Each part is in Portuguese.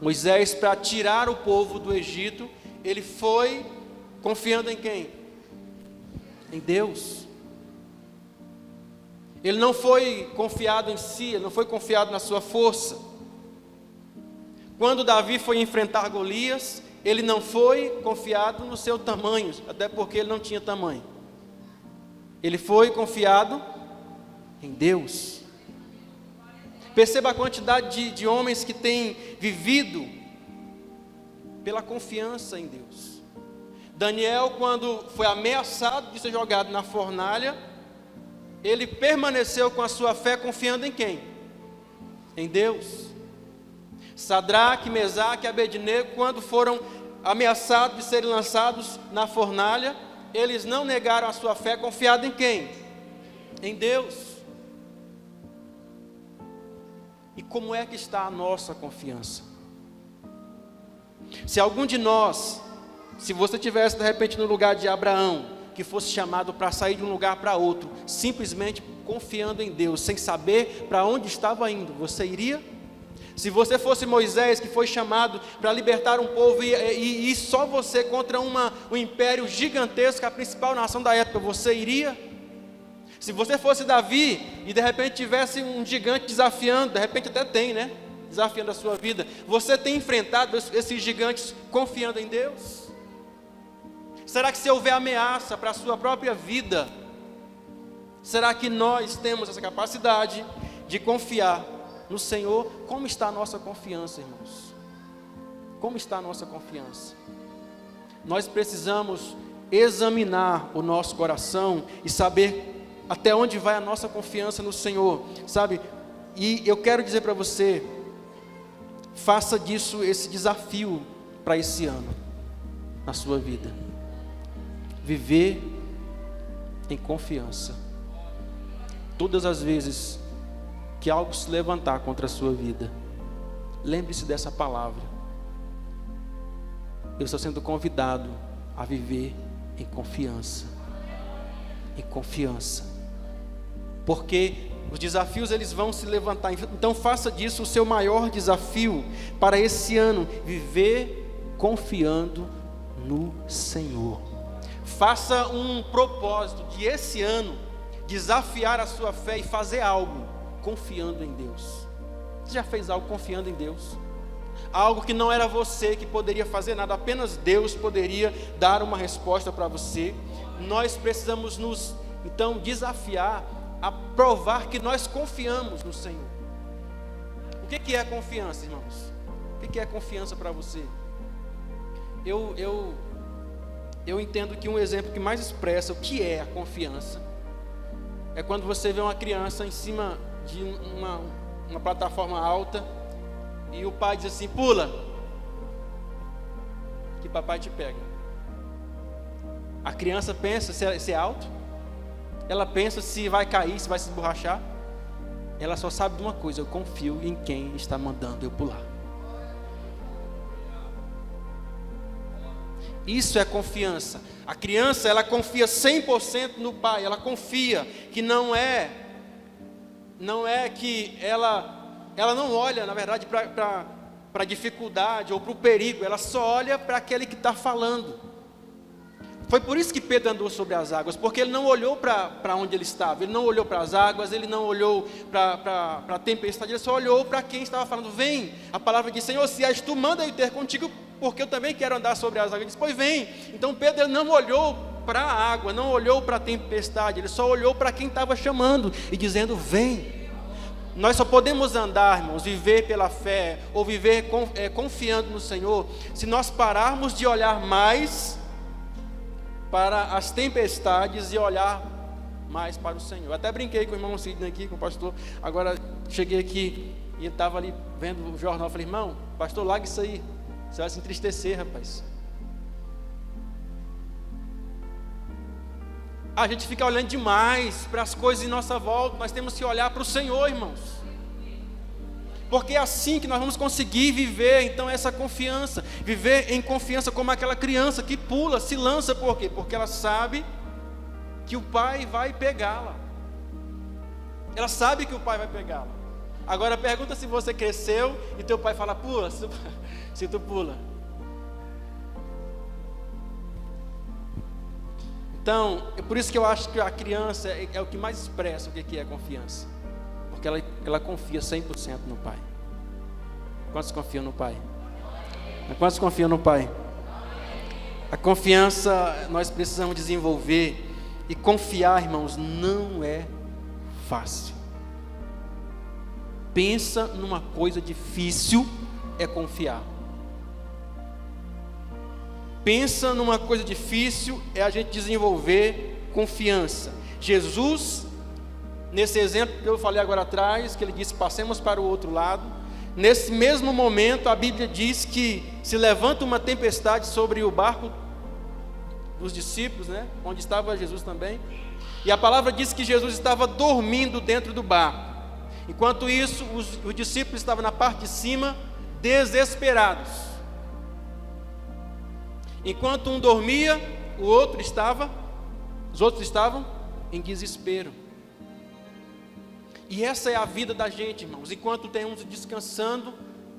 Moisés, para tirar o povo do Egito, ele foi confiando em quem? Em Deus. Ele não foi confiado em si, ele não foi confiado na sua força. Quando Davi foi enfrentar Golias, ele não foi confiado no seu tamanho, até porque ele não tinha tamanho. Ele foi confiado em Deus. Perceba a quantidade de homens que têm vivido pela confiança em Deus. Daniel, quando foi ameaçado de ser jogado na fornalha, ele permaneceu com a sua fé confiando em quem? Em Deus. Sadraque, Mesaque e Abednego, quando foram ameaçados de serem lançados na fornalha, eles não negaram a sua fé confiada em quem? Em Deus. E como é que está a nossa confiança? Se algum de nós, se você tivesse de repente no lugar de Abraão, que fosse chamado para sair de um lugar para outro, simplesmente confiando em Deus, sem saber para onde estava indo, você iria? Se você fosse Moisés, que foi chamado para libertar um povo e só você contra um império gigantesco, a principal nação da época, você iria? Se você fosse Davi e de repente tivesse um gigante desafiando, de repente até tem, né? Desafiando a sua vida, você tem enfrentado esses gigantes confiando em Deus? Será que se houver ameaça para a sua própria vida, será que nós temos essa capacidade de confiar no Senhor? Como está a nossa confiança, irmãos? Como está a nossa confiança? Nós precisamos examinar o nosso coração e saber até onde vai a nossa confiança no Senhor, sabe? E eu quero dizer para você, faça disso esse desafio para esse ano, na sua vida. Viver em confiança. Todas as vezes que algo se levantar contra a sua vida, lembre-se dessa palavra. Eu estou sendo convidado a viver em confiança. Em confiança. Porque os desafios eles vão se levantar. Então faça disso o seu maior desafio para esse ano. Viver confiando no Senhor. Faça um propósito de esse ano desafiar a sua fé e fazer algo confiando em Deus. Você já fez algo confiando em Deus? Algo que não era você que poderia fazer nada, apenas Deus poderia dar uma resposta para você. Nós precisamos nos, então, desafiar a provar que nós confiamos no Senhor. O que é confiança, irmãos? O que é confiança para você? Eu entendo que um exemplo que mais expressa o que é a confiança é quando você vê uma criança em cima de uma plataforma alta e o pai diz assim: pula, que papai te pega. A criança pensa se é alto, ela pensa se vai cair, se vai se esborrachar. Ela só sabe de uma coisa: eu confio em quem está mandando eu pular. Isso é confiança. A criança, ela confia 100% no pai. Ela confia que não é que ela não olha, na verdade, para a dificuldade ou para o perigo. Ela só olha para aquele que está falando. Foi por isso que Pedro andou sobre as águas, porque ele não olhou para onde ele estava, ele não olhou para as águas, ele não olhou para a tempestade, ele só olhou para quem estava falando. Vem, a palavra diz: Senhor, se és tu, manda eu ter contigo, porque eu também quero andar sobre as águas. Ele disse: pois vem. Então Pedro ele não olhou para a água, não olhou para a tempestade, ele só olhou para quem estava chamando e dizendo: vem. Nós só podemos andar, irmãos, viver pela fé, ou viver confiando no Senhor, se nós pararmos de olhar mais para as tempestades e olhar mais para o Senhor. Eu até brinquei com o irmão Sidney aqui, com o pastor. Agora cheguei aqui e ele estava ali vendo o jornal. Eu falei: irmão, pastor, larga isso aí, você vai se entristecer, rapaz. A gente fica olhando demais para as coisas em nossa volta. Nós temos que olhar para o Senhor, irmãos, porque é assim que nós vamos conseguir viver então essa confiança. Viver em confiança como aquela criança que pula, se lança. Por quê? Porque ela sabe que o pai vai pegá-la. Ela sabe que o pai vai pegá-la. Agora pergunta se você cresceu e teu pai fala: pula, Se tu pula. Então, é por isso que eu acho que a criança é o que mais expressa o que é confiança. Porque ela confia 100% no Pai. Quantos confiam no Pai? Quantos confiam no Pai? A confiança nós precisamos desenvolver. E confiar, irmãos, não é fácil. Pensa numa coisa difícil, é confiar. Pensa numa coisa difícil, é a gente desenvolver confiança. Jesus, nesse exemplo que eu falei agora atrás, que ele disse, passemos para o outro lado. Nesse mesmo momento, a Bíblia diz que se levanta uma tempestade sobre o barco dos discípulos, né? Onde estava Jesus também. E a palavra diz que Jesus estava dormindo dentro do barco. Enquanto isso, os discípulos estavam na parte de cima, desesperados. Enquanto um dormia, os outros estavam em desespero. E essa é a vida da gente, irmãos. Enquanto tem uns descansando,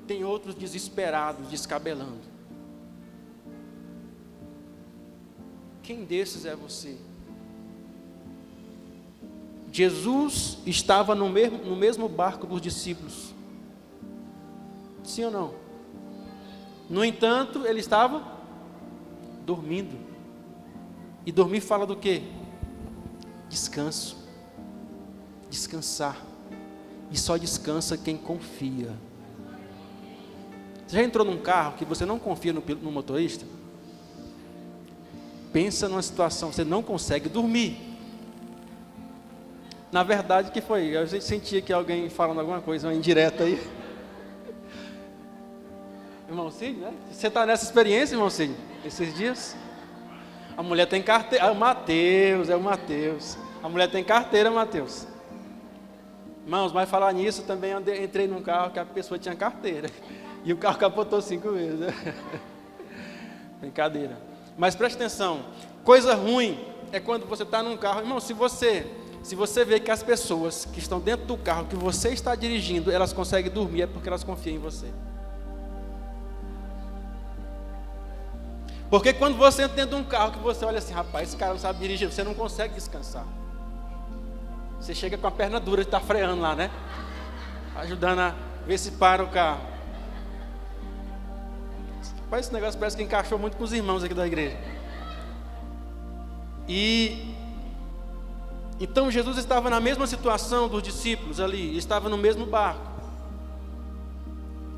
tem outros desesperados, descabelando. Quem desses é você? Jesus estava no mesmo barco dos discípulos. Sim ou não? No entanto, ele estava dormindo. E dormir fala do quê? Descanso. Descansar. E só descansa quem confia. Você já entrou num carro que você não confia no motorista? Pensa numa situação, você não consegue dormir. Na verdade, que foi? Eu sentia que alguém falando alguma coisa, uma indireta aí. Irmão Cid, né? Você está nessa experiência, irmão Cid? Esses dias? A mulher tem carteira. É o Mateus. A mulher tem carteira, Mateus. Irmãos, mas falar nisso, também entrei num carro que a pessoa tinha carteira. E o carro capotou 5 vezes. Né? Brincadeira. Mas preste atenção. Coisa ruim é quando você está num carro. Irmão, se você vê que as pessoas que estão dentro do carro que você está dirigindo, elas conseguem dormir, é porque elas confiam em você. Porque quando você entra dentro de um carro que você olha assim, rapaz, esse cara não sabe dirigir, você não consegue descansar. Você chega com a perna dura de estar freando lá, né? Ajudando a ver se para o carro. Rapaz, esse negócio parece que encaixou muito com os irmãos aqui da igreja. Então Jesus estava na mesma situação dos discípulos ali, estava no mesmo barco.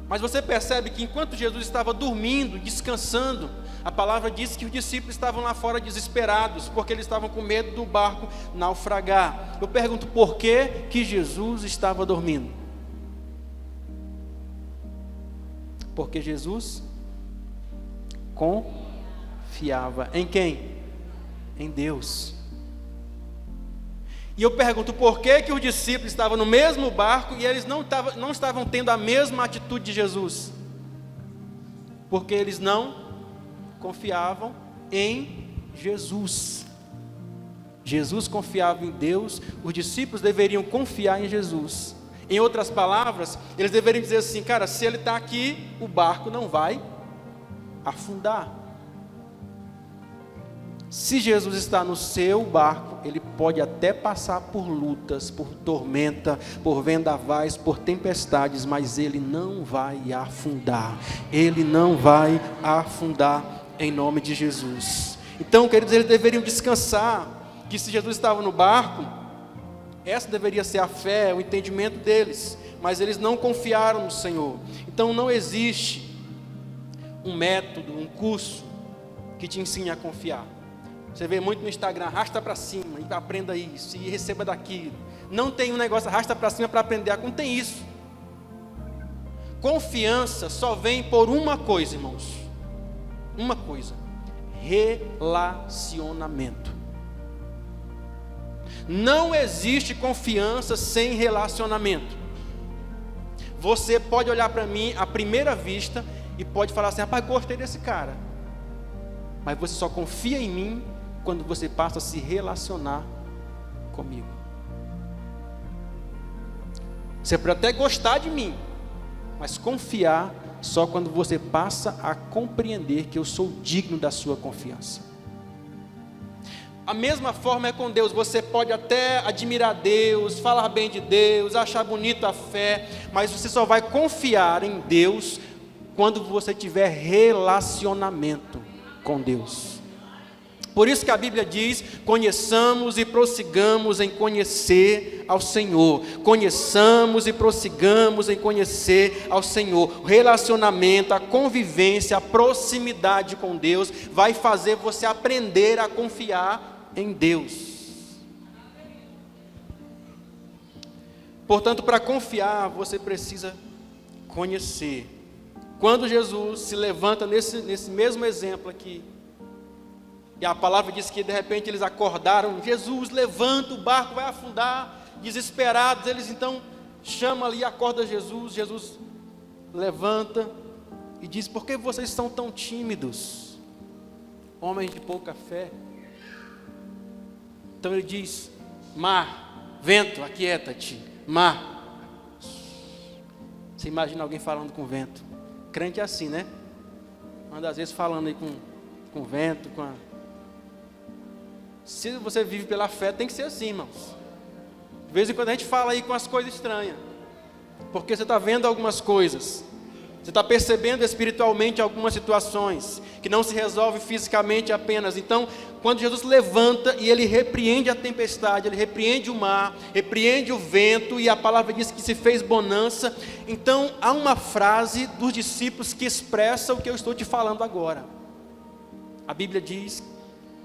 Mas você percebe que enquanto Jesus estava dormindo, descansando, a palavra diz que os discípulos estavam lá fora desesperados, porque eles estavam com medo do barco naufragar. Eu pergunto, por que Jesus estava dormindo? Porque Jesus confiava em quem? Em Deus. E eu pergunto, por que os discípulos estavam no mesmo barco e eles não estavam tendo a mesma atitude de Jesus? Porque eles não confiavam em Jesus. Jesus confiava em Deus, os discípulos deveriam confiar em Jesus. Em outras palavras, eles deveriam dizer assim, cara, se ele está aqui, o barco não vai afundar. Se Jesus está no seu barco, ele pode até passar por lutas, por tormenta, por vendavais, por tempestades, mas ele não vai afundar. Ele não vai afundar em nome de Jesus. Então, queridos, eles deveriam descansar, que se Jesus estava no barco, essa deveria ser a fé, o entendimento deles, mas eles não confiaram no Senhor. Então não existe um método, um curso que te ensine a confiar. Você vê muito no Instagram, arrasta para cima e aprenda isso, e receba daquilo. Não tem um negócio, arrasta para cima para aprender, não tem isso. Confiança só vem por uma coisa, irmãos. Uma coisa: relacionamento. Não existe confiança sem relacionamento. Você pode olhar para mim à primeira vista e pode falar assim, rapaz, gostei desse cara. Mas você só confia em mim quando você passa a se relacionar comigo. Você pode até gostar de mim, mas confiar só quando você passa a compreender que eu sou digno da sua confiança. A mesma forma é com Deus. Você pode até admirar Deus, falar bem de Deus, achar bonita a fé, mas você só vai confiar em Deus quando você tiver relacionamento com Deus. Por isso que a Bíblia diz: conheçamos e prossigamos em conhecer ao Senhor. Conheçamos e prossigamos em conhecer ao Senhor. O relacionamento, a convivência, a proximidade com Deus vai fazer você aprender a confiar em Deus. Portanto, para confiar, você precisa conhecer. Quando Jesus se levanta nesse mesmo exemplo aqui, e a palavra diz que de repente eles acordaram: Jesus, levanta, o barco vai afundar. Desesperados, eles então chamam ali, acorda Jesus. Jesus levanta e diz: por que vocês são tão tímidos, homens de pouca fé? Então ele diz: mar, vento, aquieta-te. Mar. Você imagina alguém falando com vento? Crente é assim, né? Anda às vezes falando aí com vento, Se você vive pela fé, tem que ser assim, irmãos. De vez em quando a gente fala aí com as coisas estranhas, porque você está vendo algumas coisas, você está percebendo espiritualmente algumas situações, que não se resolve fisicamente apenas. Então, quando Jesus levanta e ele repreende a tempestade, ele repreende o mar, repreende o vento, e a palavra diz que se fez bonança. Então, há uma frase dos discípulos que expressa o que eu estou te falando agora. A Bíblia diz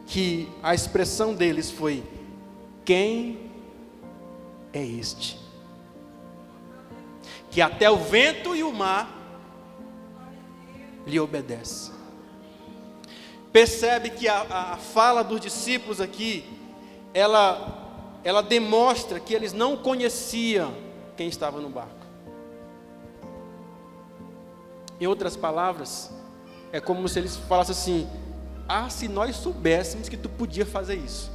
que a expressão deles foi: quem é este? Que até o vento e o mar lhe obedecem. Percebe que a fala dos discípulos aqui, ela demonstra que eles não conheciam quem estava no barco. Em outras palavras, é como se eles falassem assim: ah, se nós soubéssemos que tu podia fazer isso.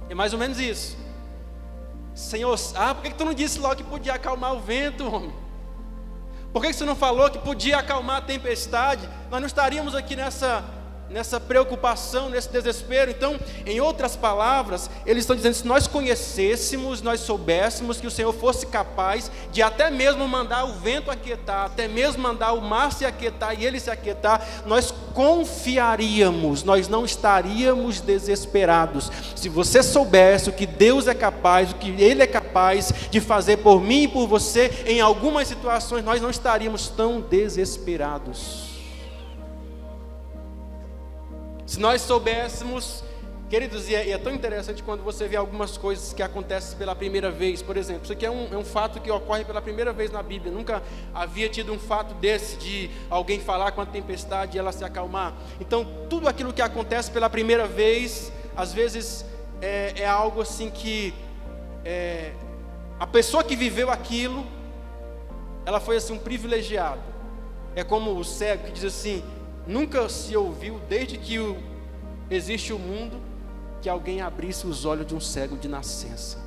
É mais ou menos isso. Senhor, por que tu não disse logo que podia acalmar o vento, homem? Por que você não falou que podia acalmar a tempestade? Nós não estaríamos aqui nessa preocupação, nesse desespero. Então, em outras palavras, eles estão dizendo: se nós conhecêssemos, nós soubéssemos que o Senhor fosse capaz de até mesmo mandar o vento aquietar, até mesmo mandar o mar se aquietar e ele se aquietar, nós confiaríamos, nós não estaríamos desesperados. Se você soubesse o que Deus é capaz, o que Ele é capaz de fazer por mim e por você, em algumas situações nós não estaríamos tão desesperados. Se nós soubéssemos, queridos, e é tão interessante quando você vê algumas coisas que acontecem pela primeira vez. Por exemplo, isso aqui é um fato que ocorre pela primeira vez na Bíblia. Nunca havia tido um fato desse, de alguém falar com a tempestade e ela se acalmar. Então, tudo aquilo que acontece pela primeira vez, às vezes é algo assim que a pessoa que viveu aquilo, ela foi assim um privilegiado. É como o cego que diz assim: nunca se ouviu, desde que existe o mundo, que alguém abrisse os olhos de um cego de nascença.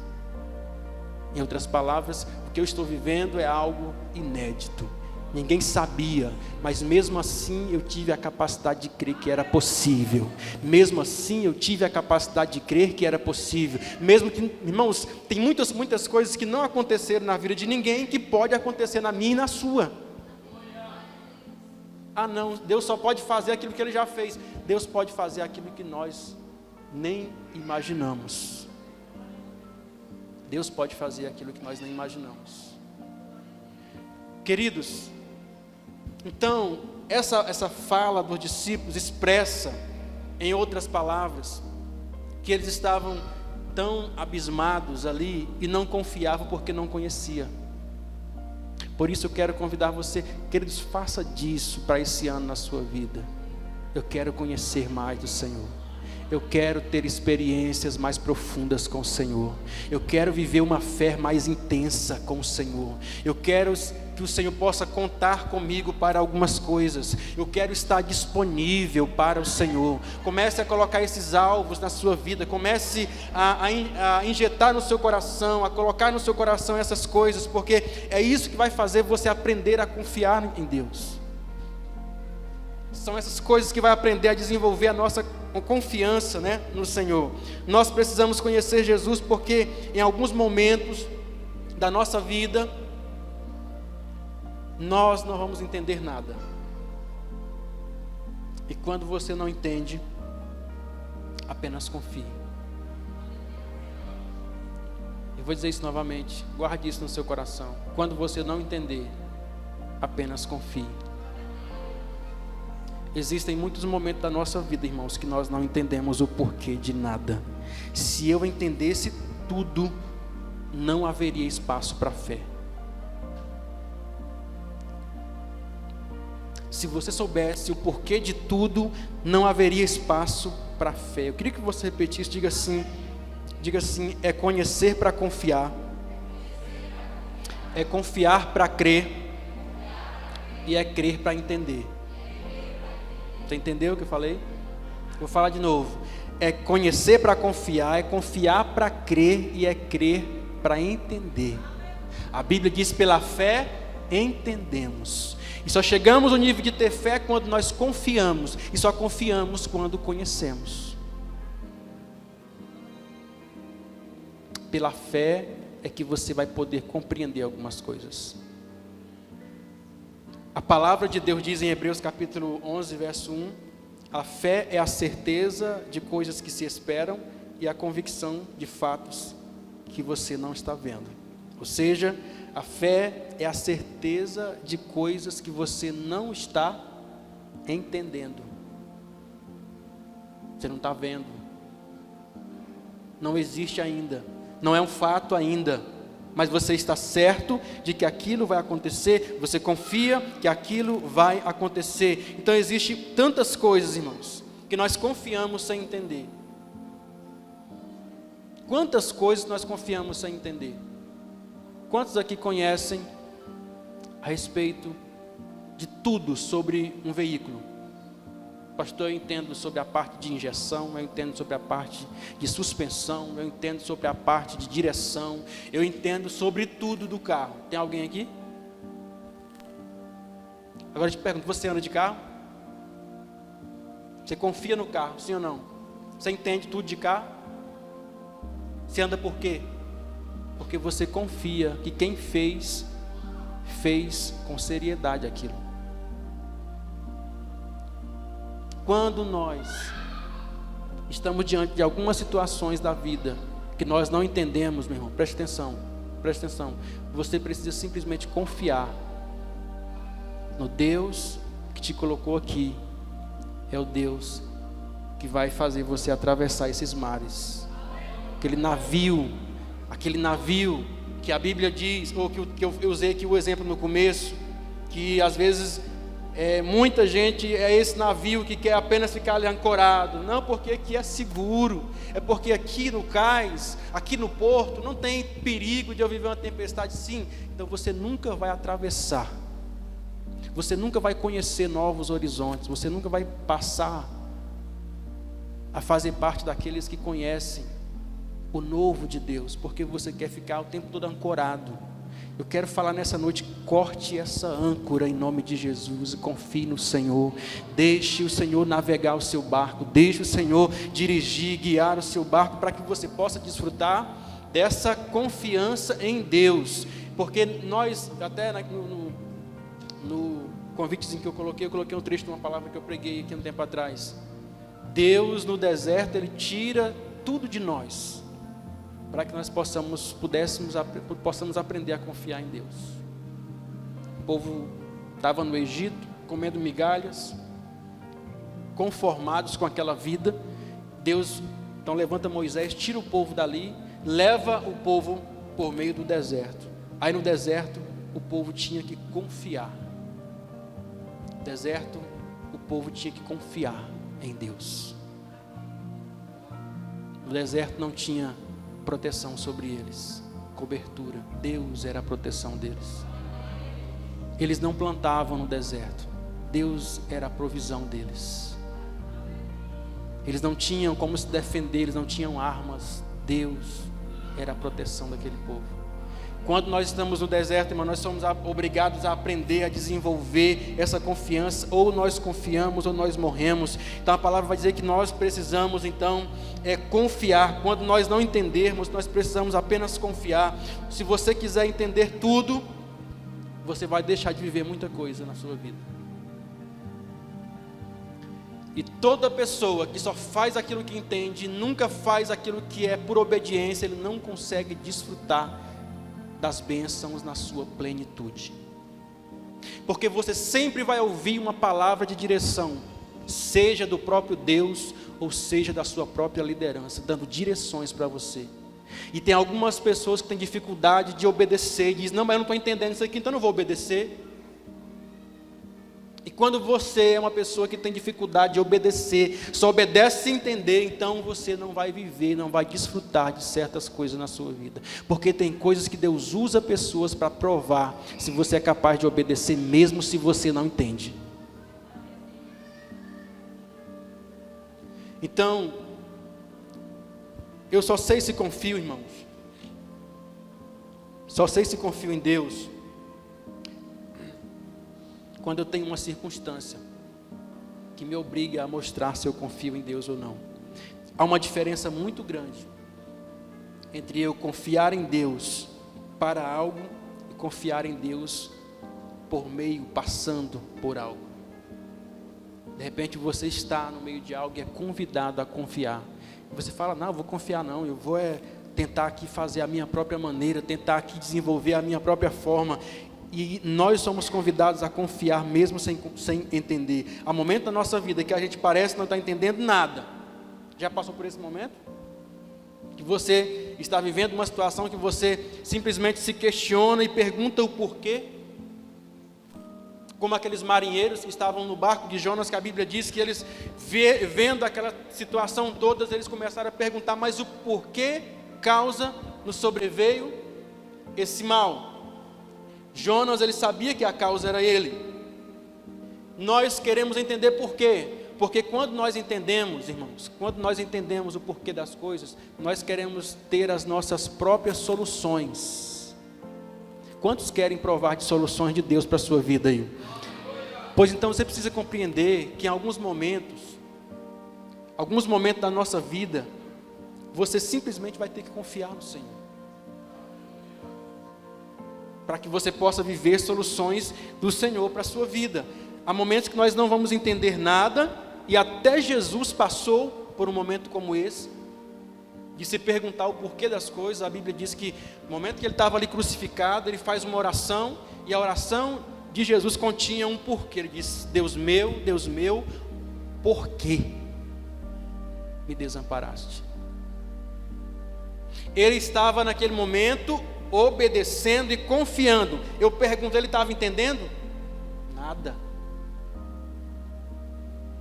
Em outras palavras, o que eu estou vivendo é algo inédito. Ninguém sabia, mas mesmo assim eu tive a capacidade de crer que era possível. Mesmo assim eu tive a capacidade de crer que era possível. Mesmo que, irmãos, tem muitas coisas que não aconteceram na vida de ninguém, que pode acontecer na minha e na sua. Ah não, Deus só pode fazer aquilo que Ele já fez. Deus pode fazer aquilo que nós nem imaginamos. Deus pode fazer aquilo que nós nem imaginamos. Queridos, então, essa fala dos discípulos expressa, em outras palavras, que eles estavam tão abismados ali e não confiavam porque não conheciam. Por isso eu quero convidar você, queridos, faça disso para esse ano na sua vida. Eu quero conhecer mais do Senhor. Eu quero ter experiências mais profundas com o Senhor. Eu quero viver uma fé mais intensa com o Senhor. Eu quero que o Senhor possa contar comigo para algumas coisas. Eu quero estar disponível para o Senhor. Comece a colocar esses alvos na sua vida. Comece a injetar no seu coração, a colocar no seu coração essas coisas, porque é isso que vai fazer você aprender a confiar em Deus. São essas coisas que vai aprender a desenvolver a nossa confiança, né, no Senhor. Nós precisamos conhecer Jesus, porque em alguns momentos da nossa vida nós não vamos entender nada. E quando você não entende, apenas confie. Eu vou dizer isso novamente, guarde isso no seu coração. Quando você não entender, apenas confie. Existem muitos momentos da nossa vida, irmãos, que nós não entendemos o porquê de nada. Se eu entendesse tudo, não haveria espaço para fé. Se você soubesse o porquê de tudo, não haveria espaço para fé. Eu queria que você repetisse, diga assim, é conhecer para confiar, é confiar para crer, e é crer para entender. Você entendeu o que eu falei? Vou falar de novo. É conhecer para confiar, é confiar para crer e é crer para entender. A Bíblia diz: pela fé entendemos. E só chegamos ao nível de ter fé quando nós confiamos. E só confiamos quando conhecemos. Pela fé é que você vai poder compreender algumas coisas. A palavra de Deus diz em Hebreus capítulo 11, verso 1, a fé é a certeza de coisas que se esperam e a convicção de fatos que você não está vendo. Ou seja, a fé é a certeza de coisas que você não está entendendo. Você não está vendo. Não existe ainda. Não é um fato ainda. Mas você está certo de que aquilo vai acontecer, você confia que aquilo vai acontecer. Então existem tantas coisas, irmãos, que nós confiamos sem entender. Quantas coisas nós confiamos sem entender? Quantos aqui conhecem a respeito de tudo sobre um veículo? Pastor, eu entendo sobre a parte de injeção, eu entendo sobre a parte de suspensão, eu entendo sobre a parte de direção, eu entendo sobre tudo do carro. Tem alguém aqui? Agora eu te pergunto, você anda de carro? Você confia no carro, sim ou não? Você entende tudo de carro? Você anda por quê? Porque você confia que quem fez com seriedade aquilo. Quando nós estamos diante de algumas situações da vida que nós não entendemos, meu irmão, preste atenção. Você precisa simplesmente confiar no Deus que te colocou aqui. É o Deus que vai fazer você atravessar esses mares. Aquele navio que a Bíblia diz, ou que eu usei aqui o exemplo no começo, que às vezes muita gente é esse navio que quer apenas ficar ali ancorado. Não, porque aqui é seguro. É porque aqui no cais, aqui no porto, não tem perigo de eu viver uma tempestade. Sim, então você nunca vai atravessar. Você nunca vai conhecer novos horizontes. Você nunca vai passar a fazer parte daqueles que conhecem o novo de Deus, porque você quer ficar o tempo todo ancorado. Eu quero falar nessa noite, corte essa âncora em nome de Jesus e confie no Senhor. Deixe o Senhor navegar o seu barco, deixe o Senhor dirigir, guiar o seu barco, para que você possa desfrutar dessa confiança em Deus. Porque nós, até no convitezinho que eu coloquei um trecho de uma palavra que eu preguei aqui um tempo atrás. Deus no deserto, Ele tira tudo de nós, para que nós possamos aprender a confiar em Deus. O povo estava no Egito, comendo migalhas, conformados com aquela vida. Deus então levanta Moisés, tira o povo dali, leva o povo por meio do deserto. Aí no deserto o povo tinha que confiar. No deserto o povo tinha que confiar em Deus. O deserto não tinha proteção sobre eles, cobertura. Deus era a proteção deles. Eles não plantavam no deserto. Deus era a provisão deles. Eles não tinham como se defender, eles não tinham armas. Deus era a proteção daquele povo. Quando nós estamos no deserto, irmão, nós somos obrigados a aprender a desenvolver essa confiança. Ou nós confiamos ou nós morremos. Então a palavra vai dizer que nós precisamos então confiar. Quando nós não entendermos, nós precisamos apenas confiar. Se você quiser entender tudo, você vai deixar de viver muita coisa na sua vida. E toda pessoa que só faz aquilo que entende, nunca faz aquilo que é por obediência, ele não consegue desfrutar das bênçãos na sua plenitude. Porque você sempre vai ouvir uma palavra de direção, seja do próprio Deus, ou seja da sua própria liderança, dando direções para você. E tem algumas pessoas que têm dificuldade de obedecer, e dizem, não, mas eu não estou entendendo isso aqui, então eu não vou obedecer. E quando você é uma pessoa que tem dificuldade de obedecer, só obedece sem entender, então você não vai viver, não vai desfrutar de certas coisas na sua vida. Porque tem coisas que Deus usa pessoas para provar se você é capaz de obedecer, mesmo se você não entende. Então, eu só sei se confio, irmãos. Só sei se confio em Deus quando eu tenho uma circunstância que me obriga a mostrar se eu confio em Deus ou não. Há uma diferença muito grande entre eu confiar em Deus para algo e confiar em Deus por meio, passando por algo. De repente você está no meio de algo e é convidado a confiar. Você fala, não, eu vou confiar não, eu vou tentar aqui fazer a minha própria maneira, tentar aqui desenvolver a minha própria forma. E nós somos convidados a confiar mesmo sem entender. Há momento da nossa vida que a gente parece não estar entendendo nada. Já passou por esse momento? Que você está vivendo uma situação que você simplesmente se questiona e pergunta o porquê? Como aqueles marinheiros que estavam no barco de Jonas, que a Bíblia diz que eles, vendo aquela situação toda, eles começaram a perguntar, mas o porquê causa nos sobreveio esse mal? Jonas, ele sabia que a causa era ele. Nós queremos entender por quê. Porque quando nós entendemos, irmãos, quando nós entendemos o porquê das coisas, nós queremos ter as nossas próprias soluções. Quantos querem provar de soluções de Deus para a sua vida aí? Pois então você precisa compreender que em alguns momentos da nossa vida, você simplesmente vai ter que confiar no Senhor. Para que você possa viver soluções do Senhor para a sua vida. Há momentos que nós não vamos entender nada, e até Jesus passou por um momento como esse, de se perguntar o porquê das coisas. A Bíblia diz que no momento que ele estava ali crucificado, ele faz uma oração, e a oração de Jesus continha um porquê. Ele diz, Deus meu, por que me desamparaste? Ele estava naquele momento obedecendo e confiando. Eu pergunto, ele estava entendendo? Nada.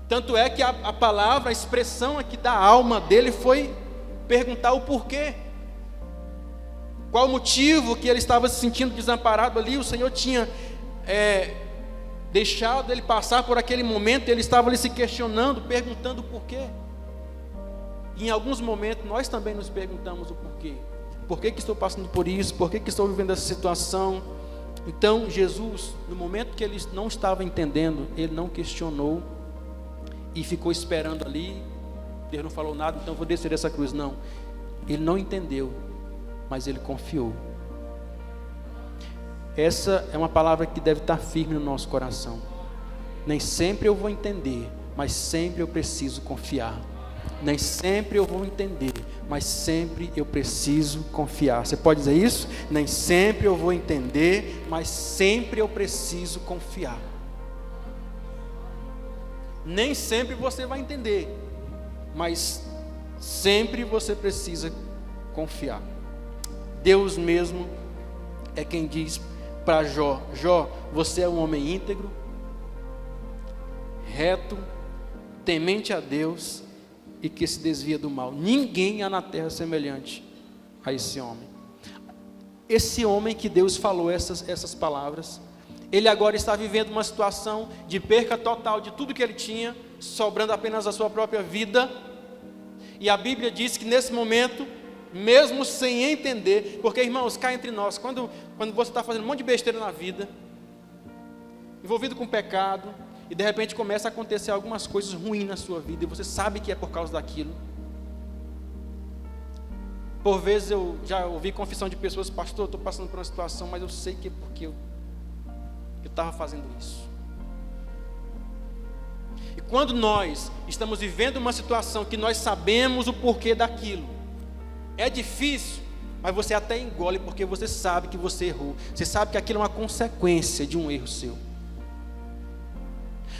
Tanto é que a palavra, a expressão aqui da alma dele foi perguntar o porquê. Qual o motivo que ele estava se sentindo desamparado ali? O Senhor tinha deixado ele passar por aquele momento, ele estava ali se questionando, perguntando o porquê. E em alguns momentos nós também nos perguntamos o porquê. Por que estou passando por isso? Por que estou vivendo essa situação? Então Jesus, no momento que ele não estava entendendo, ele não questionou e ficou esperando ali. Deus não falou nada, então vou descer essa cruz. Não, ele não entendeu, mas ele confiou. Essa é uma palavra que deve estar firme no nosso coração. Nem sempre eu vou entender, mas sempre eu preciso confiar. Nem sempre eu vou entender, mas sempre eu preciso confiar. Você pode dizer isso? Nem sempre eu vou entender, mas sempre eu preciso confiar. Nem sempre você vai entender, mas sempre você precisa confiar. Deus mesmo é quem diz para Jó: Jó, você é um homem íntegro, reto, temente a Deus e que se desvia do mal. Ninguém há na terra semelhante a esse homem. Esse homem que Deus falou essas palavras, ele agora está vivendo uma situação de perca total de tudo que ele tinha, sobrando apenas a sua própria vida. E a Bíblia diz que nesse momento, mesmo sem entender, porque irmãos, cá entre nós, quando você está fazendo um monte de besteira na vida, envolvido com pecado, e de repente começa a acontecer algumas coisas ruins na sua vida, e você sabe que é por causa daquilo. Por vezes eu já ouvi confissão de pessoas: pastor, eu estou passando por uma situação, mas eu sei que é porque eu estava fazendo isso. E quando nós estamos vivendo uma situação que nós sabemos o porquê daquilo, é difícil, mas você até engole, porque você sabe que você errou, você sabe que aquilo é uma consequência de um erro seu.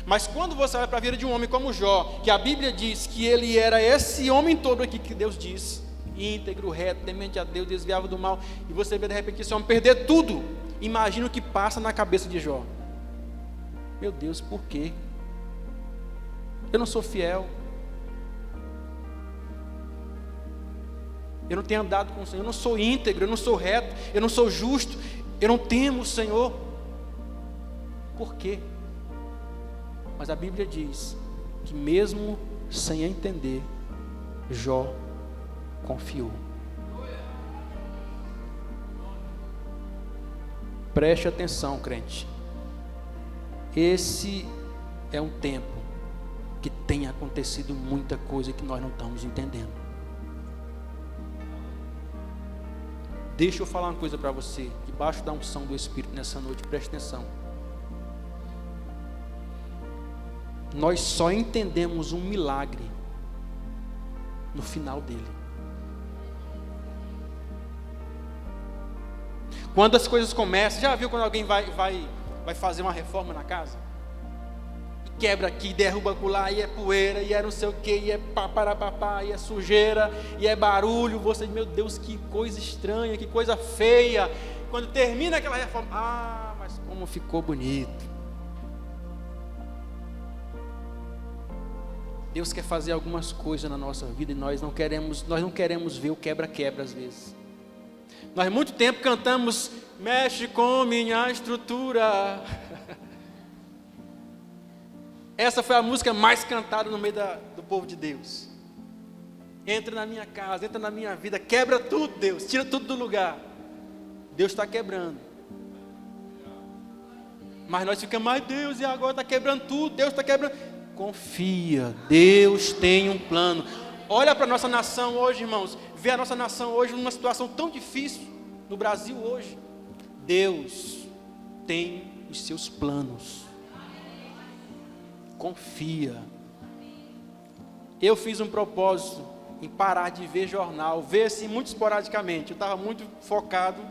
Mas quando você vai para a vida de um homem como Jó, que a Bíblia diz que ele era esse homem todo aqui que Deus disse, íntegro, reto, temente a Deus, desviava do mal, e você vê de repente esse homem perder tudo, imagina o que passa na cabeça de Jó. Meu Deus, por quê? Eu não sou fiel, eu não tenho andado com o Senhor, eu não sou íntegro, eu não sou reto, eu não sou justo, eu não temo o Senhor. Por quê? Mas a Bíblia diz que mesmo sem entender, Jó confiou. Preste atenção, crente. Esse é um tempo que tem acontecido muita coisa que nós não estamos entendendo. Deixa eu falar uma coisa para você, debaixo da unção do Espírito nessa noite, preste atenção. Nós só entendemos um milagre no final dele. Quando as coisas começam, já viu quando alguém vai fazer uma reforma na casa? E quebra aqui, derruba acolá, e é poeira, e é não sei o que, e é paparapapá, e é sujeira, e é barulho. Você, meu Deus, que coisa estranha, que coisa feia. Quando termina aquela reforma, mas como ficou bonito. Deus quer fazer algumas coisas na nossa vida e nós não queremos ver o quebra-quebra às vezes. Nós muito tempo cantamos: mexe com minha estrutura. Essa foi a música mais cantada no meio do povo de Deus. Entra na minha casa, entra na minha vida, quebra tudo, Deus, tira tudo do lugar. Deus está quebrando. Mas nós ficamos: ai Deus, e agora está quebrando tudo, Deus está quebrando. Confia, Deus tem um plano. Olha para a nossa nação hoje, irmãos. Vê a nossa nação hoje numa situação tão difícil, no Brasil hoje. Deus tem os seus planos. Confia. Eu fiz um propósito em parar de ver jornal, ver assim muito esporadicamente. Eu estava muito focado.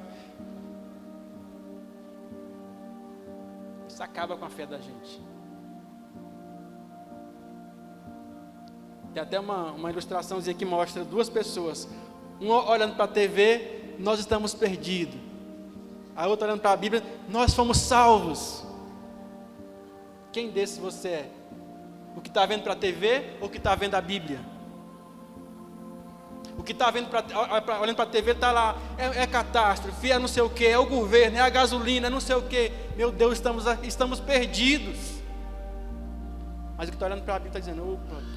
Isso acaba com a fé da gente. Tem até uma ilustraçãozinha que mostra duas pessoas, uma olhando para a TV: nós estamos perdidos. A outra olhando para a Bíblia: nós fomos salvos. Quem desses você é? O que está vendo para a TV ou o que está vendo a Bíblia? O que está vendo olhando para a TV está lá: é catástrofe, é não sei o que, é o governo, é a gasolina, é não sei o que. Meu Deus, estamos perdidos. Mas o que está olhando para a Bíblia está dizendo: opa,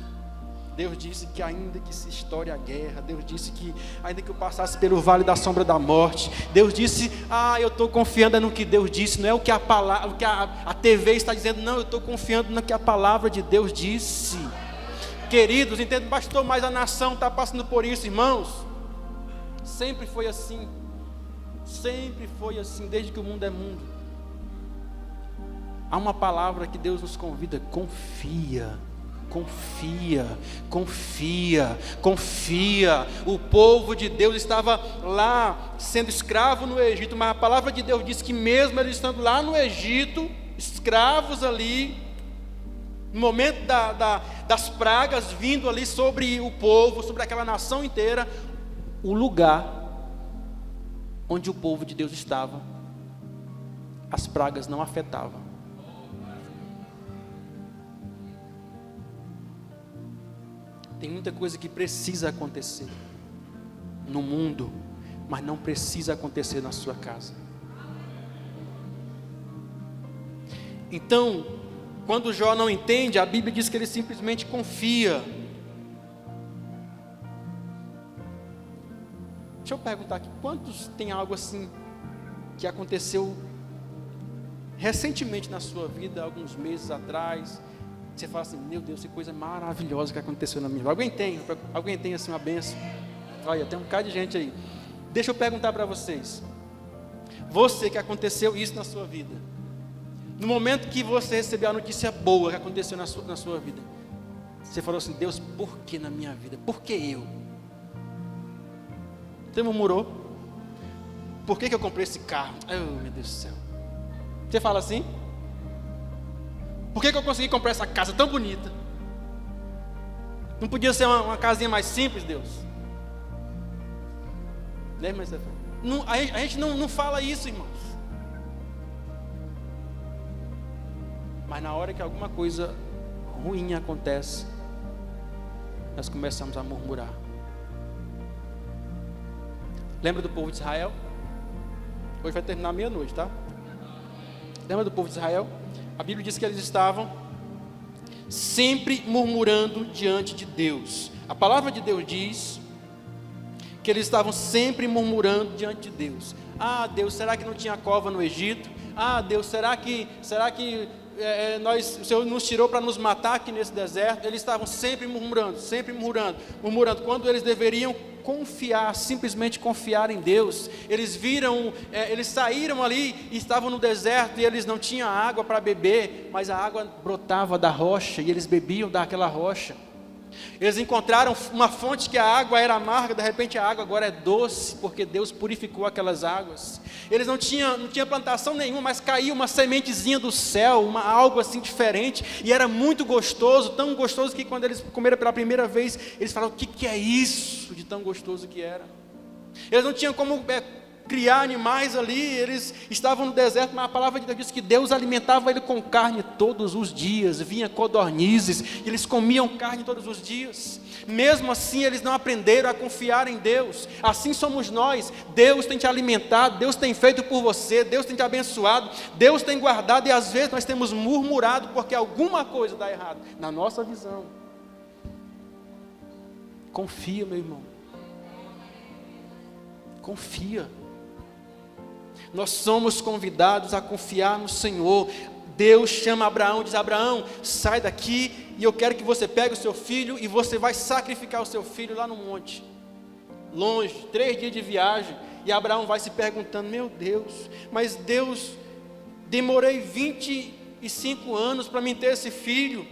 Deus disse que ainda que se estoure a guerra, Deus disse que ainda que eu passasse pelo vale da sombra da morte, Deus disse, eu estou confiando no que Deus disse, não é o que a TV está dizendo, não, eu estou confiando no que a palavra de Deus disse. Queridos, entende, pastor, mas a nação está passando por isso, irmãos. Sempre foi assim, desde que o mundo é mundo. Há uma palavra que Deus nos convida: confia. Confia, confia, confia. O povo de Deus estava lá sendo escravo no Egito, mas a palavra de Deus diz que mesmo eles estando lá no Egito, escravos ali, no momento das pragas vindo ali sobre o povo, sobre aquela nação inteira, o lugar onde o povo de Deus estava, as pragas não afetavam. Tem muita coisa que precisa acontecer no mundo, mas não precisa acontecer na sua casa. Então, quando Jó não entende, a Bíblia diz que ele simplesmente confia. Deixa eu perguntar aqui, quantos tem algo assim que aconteceu recentemente na sua vida, alguns meses atrás? Você fala assim, meu Deus, que coisa maravilhosa que aconteceu na minha vida. Alguém tem assim uma bênção? Olha, tem um bocado de gente aí. Deixa eu perguntar para vocês. Você que aconteceu isso na sua vida, no momento que você recebeu a notícia boa que aconteceu na sua vida, você falou assim, Deus, por que na minha vida? Por que eu? Você murmurou? Por que eu comprei esse carro? Oh, meu Deus do céu. Você fala assim? Por que eu consegui comprar essa casa tão bonita? Não podia ser uma casinha mais simples, Deus? Né, mas a gente não fala isso, irmãos. Mas na hora que alguma coisa ruim acontece, nós começamos a murmurar. Lembra do povo de Israel? Hoje vai terminar meia-noite, tá? Lembra do povo de Israel? A Bíblia diz que eles estavam sempre murmurando diante de Deus. A palavra de Deus diz que eles estavam sempre murmurando diante de Deus. Ah, Deus, será que não tinha cova no Egito? Ah, Deus, será que o Senhor nos tirou para nos matar aqui nesse deserto? Eles estavam sempre murmurando, quando eles deveriam confiar, simplesmente confiar em Deus. Eles saíram ali e estavam no deserto e eles não tinham água para beber, mas a água brotava da rocha e eles bebiam daquela rocha. Eles encontraram uma fonte que a água era amarga, de repente a água agora é doce, porque Deus purificou aquelas águas. Eles não tinham plantação nenhuma, mas caiu uma sementezinha do céu, algo assim diferente, e era muito gostoso, tão gostoso que quando eles comeram pela primeira vez, eles falaram, o que é isso de tão gostoso que era? Eles não tinham como criar animais ali, eles estavam no deserto, mas a palavra de Deus diz que Deus alimentava ele com carne todos os dias, vinha codornizes, e eles comiam carne todos os dias. Mesmo assim eles não aprenderam a confiar em Deus. Assim somos nós. Deus tem te alimentado, Deus tem feito por você, Deus tem te abençoado, Deus tem guardado, e às vezes nós temos murmurado porque alguma coisa dá errado na nossa visão. Confia, meu irmão, confia. Nós somos convidados a confiar no Senhor. Deus chama Abraão, diz, Abraão, sai daqui e eu quero que você pegue o seu filho e você vai sacrificar o seu filho lá no monte, longe, 3 dias de viagem. E Abraão vai se perguntando, meu Deus, mas Deus, demorei 25 anos para mim ter esse filho,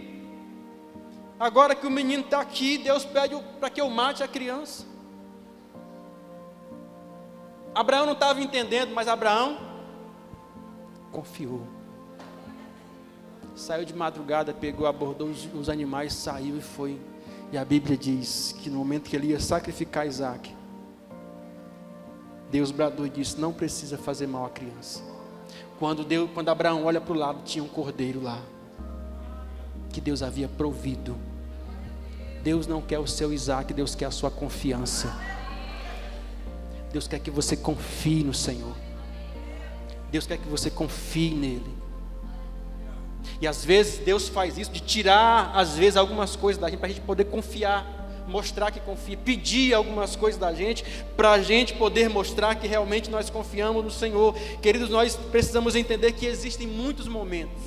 agora que o menino está aqui, Deus pede para que eu mate a criança. Abraão não estava entendendo, mas Abraão confiou. Saiu de madrugada, abordou os animais, saiu e foi. E a Bíblia diz que no momento que ele ia sacrificar Isaac, Deus bradou e disse, não precisa fazer mal à criança. Quando Abraão olha para o lado, tinha um cordeiro lá, que Deus havia provido. Deus não quer o seu Isaac, Deus quer a sua confiança. Deus quer que você confie no Senhor. Deus quer que você confie nele. E às vezes Deus faz isso, de tirar às vezes algumas coisas da gente, para a gente poder confiar, mostrar que confia, pedir algumas coisas da gente, para a gente poder mostrar que realmente nós confiamos no Senhor. Queridos, nós precisamos entender que existem muitos momentos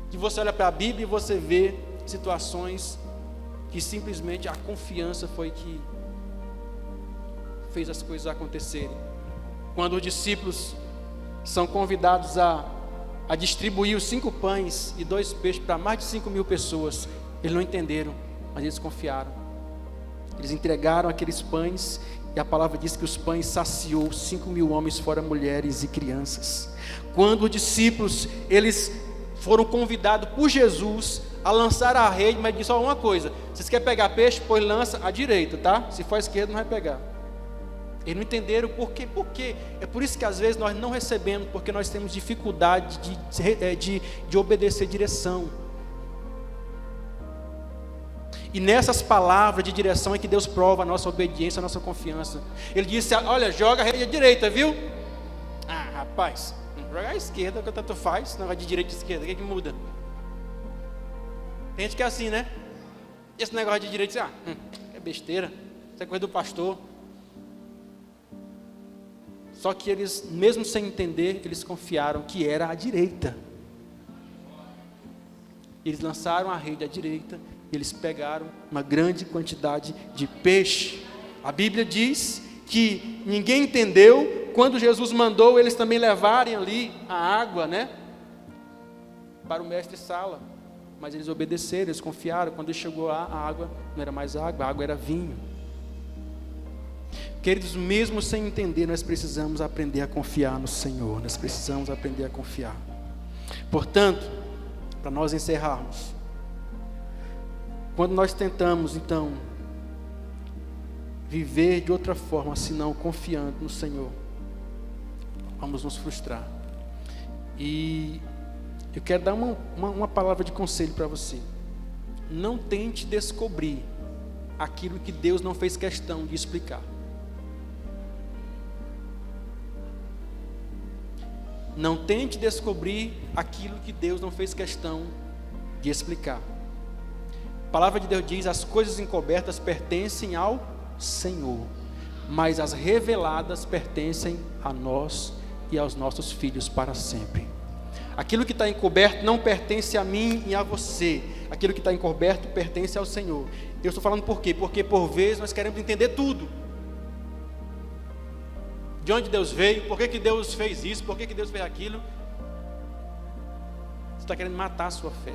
que você olha para a Bíblia e você vê situações que simplesmente a confiança foi que fez as coisas acontecerem. Quando os discípulos são convidados a distribuir os 5 pães e 2 peixes para mais de 5.000 pessoas, eles não entenderam, mas eles confiaram. Eles entregaram aqueles pães e a palavra diz que os pães saciou 5.000 homens, fora mulheres e crianças. Quando os discípulos, eles foram convidados por Jesus a lançar a rede, mas disse, só uma coisa, vocês querem pegar peixe? Pois lança à direita, tá? Se for à esquerda não vai pegar. Eles não entenderam por quê. É por isso que às vezes nós não recebemos, porque nós temos dificuldade de obedecer direção. E nessas palavras de direção é que Deus prova a nossa obediência, a nossa confiança. Ele disse: olha, joga a rede à direita, viu? Ah, rapaz, jogar à esquerda, que tanto faz, não vai de direita e esquerda, o que muda? Tem gente que é assim, né? Esse negócio de direita, é besteira, isso é coisa do pastor. Só que eles, mesmo sem entender, eles confiaram que era à direita. Eles lançaram a rede à direita, e eles pegaram uma grande quantidade de peixe. A Bíblia diz que ninguém entendeu quando Jesus mandou eles também levarem ali a água, né? Para o mestre-sala. Mas eles obedeceram, eles confiaram. Quando chegou lá, a água não era mais água, a água era vinho. Queridos, mesmo sem entender, nós precisamos aprender a confiar no Senhor. Nós precisamos aprender a confiar. Portanto, para nós encerrarmos, quando nós tentamos, então, viver de outra forma, senão confiando no Senhor, vamos nos frustrar. E eu quero dar uma palavra de conselho para você. Não tente descobrir aquilo que Deus não fez questão de explicar. Não tente descobrir aquilo que Deus não fez questão de explicar. A palavra de Deus diz: as coisas encobertas pertencem ao Senhor, mas as reveladas pertencem a nós e aos nossos filhos para sempre. Aquilo que está encoberto não pertence a mim e a você. Aquilo que está encoberto pertence ao Senhor. Eu estou falando por quê? Porque por vezes nós queremos entender tudo. De onde Deus veio, por que Deus fez isso, por que Deus fez aquilo. Você está querendo matar a sua fé.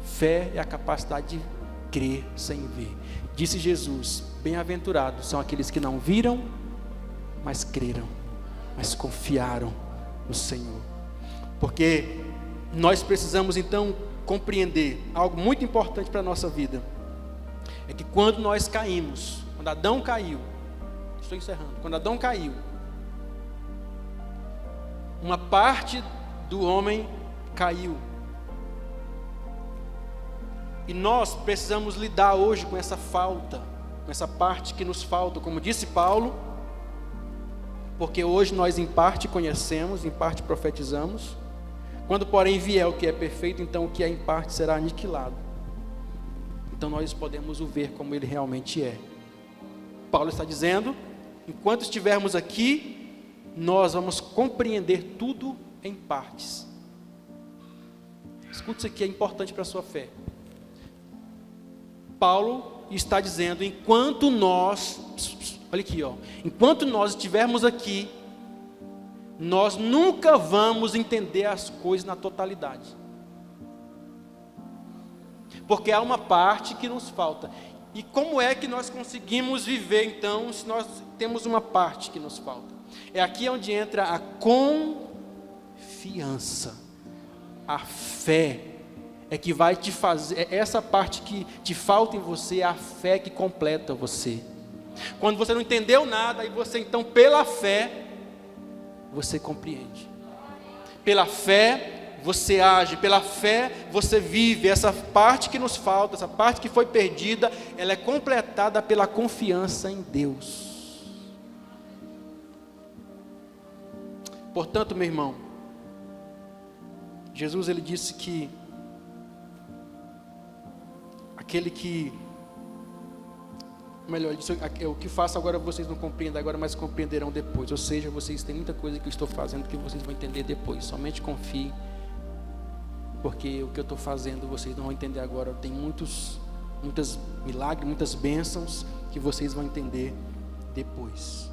Fé é a capacidade de crer sem ver. Disse Jesus: bem-aventurados são aqueles que não viram, mas creram, mas confiaram no Senhor. Porque nós precisamos então compreender algo muito importante para a nossa vida. É que quando nós caímos, quando Adão caiu, estou encerrando, quando Adão caiu, uma parte do homem caiu. E nós precisamos lidar hoje com essa falta, com essa parte que nos falta, como disse Paulo, porque hoje nós em parte conhecemos, em parte profetizamos. Quando porém vier o que é perfeito, então o que é em parte será aniquilado. Então nós podemos o ver como ele realmente é. Paulo está dizendo: enquanto estivermos aqui, nós vamos compreender tudo em partes. Escute isso aqui, é importante para a sua fé. Paulo está dizendo: enquanto nós, olha aqui, enquanto nós estivermos aqui, nós nunca vamos entender as coisas na totalidade. Porque há uma parte que nos falta. E como é que nós conseguimos viver então, se nós temos uma parte que nos falta? É aqui onde entra a confiança, a fé. É que vai te fazer, essa parte que te falta em você, é a fé que completa você. Quando você não entendeu nada, e você então pela fé, você compreende. Pela fé, você age. Pela fé, você vive. Essa parte que nos falta, essa parte que foi perdida, ela é completada pela confiança em Deus. Portanto, meu irmão, Jesus ele disse que aquele que, melhor, o que faço agora vocês não compreendem agora, mas compreenderão depois. Ou seja, vocês têm muita coisa que eu estou fazendo que vocês vão entender depois. Somente confie, porque o que eu estou fazendo vocês não vão entender agora. Tem muitos milagres, muitas bênçãos que vocês vão entender depois.